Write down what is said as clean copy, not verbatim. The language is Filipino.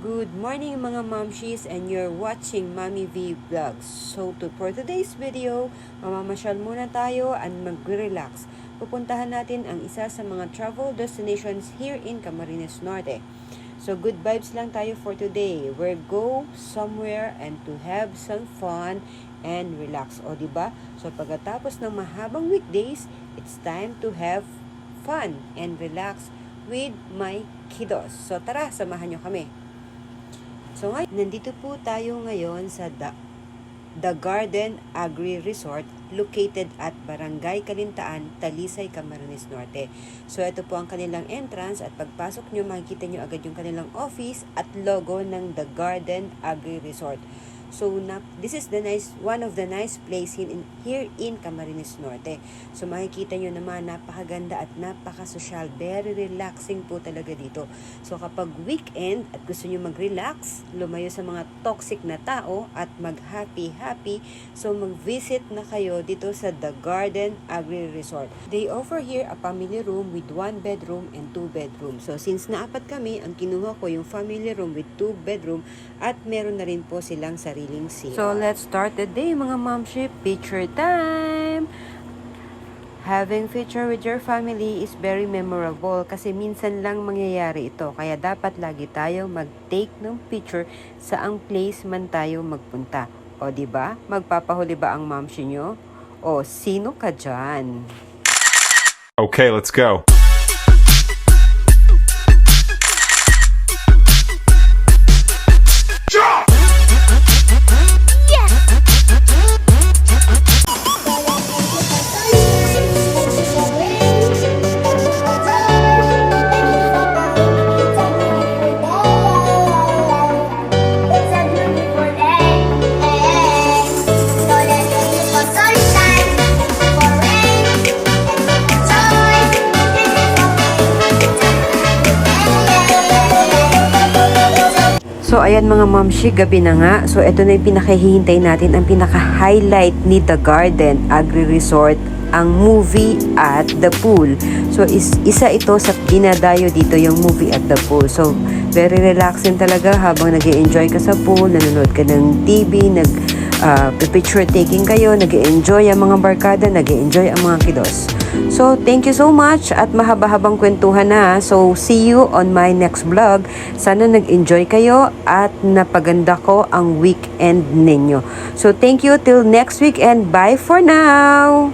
Good morning mga momshies, and you're watching Mommy V Vlogs. For today's video, mamamasyal muna tayo and mag-relax. Pupuntahan natin ang isa sa mga travel destinations here in Camarines Norte. So good vibes lang tayo for today. We'll go somewhere and to have some fun and relax. O diba? So pagkatapos ng mahabang weekdays, it's time to have fun and relax with my kiddos. So tara, samahan nyo kami. So ngayon, nandito po tayo ngayon sa The Garden Agri Resort located at Barangay Kalintaan, Talisay, Camarines Norte. So ito po ang kanilang entrance, at pagpasok nyo, makikita nyo agad yung kanilang office at logo ng The Garden Agri Resort. So this is one of the nice place here in Camarines Norte. So makikita nyo naman, napakaganda at napakasosyal. Very relaxing po talaga dito. So kapag weekend at gusto nyo mag-relax, lumayo sa mga toxic na tao at mag-happy, so mag-visit na kayo dito sa The Garden Agri Resort. They offer here a family room with 1 bedroom and 2 bedrooms. So since naapat kami, ang kinuha ko yung family room with 2 bedroom at meron na rin po silang sariling CR. So let's start the day mga momship. Picture time! Having picture with your family is very memorable kasi minsan lang mangyayari ito. Kaya dapat lagi tayo mag-take ng picture sa ang place man tayo magpunta. O diba? Magpapahuli ba ang momshi nyo? O sino ka dyan? Okay, let's go. So ayan mga momshi, gabi na nga. So ito na yung pinakahihintay natin, ang pinaka-highlight ni The Garden Agri Resort, ang movie at the pool. So isa ito sa dinadayo dito, yung movie at the pool. So very relaxing talaga habang nag-enjoy ka sa pool, nanonood ka ng TV, picture taking kayo, nag-enjoy ang mga barkada, nag-enjoy ang mga kiddos. So, thank you so much at mahaba-habang kwentuhan na. So, see you on my next vlog. Sana nag-enjoy kayo at napaganda ko ang weekend ninyo. So, thank you till next week and bye for now!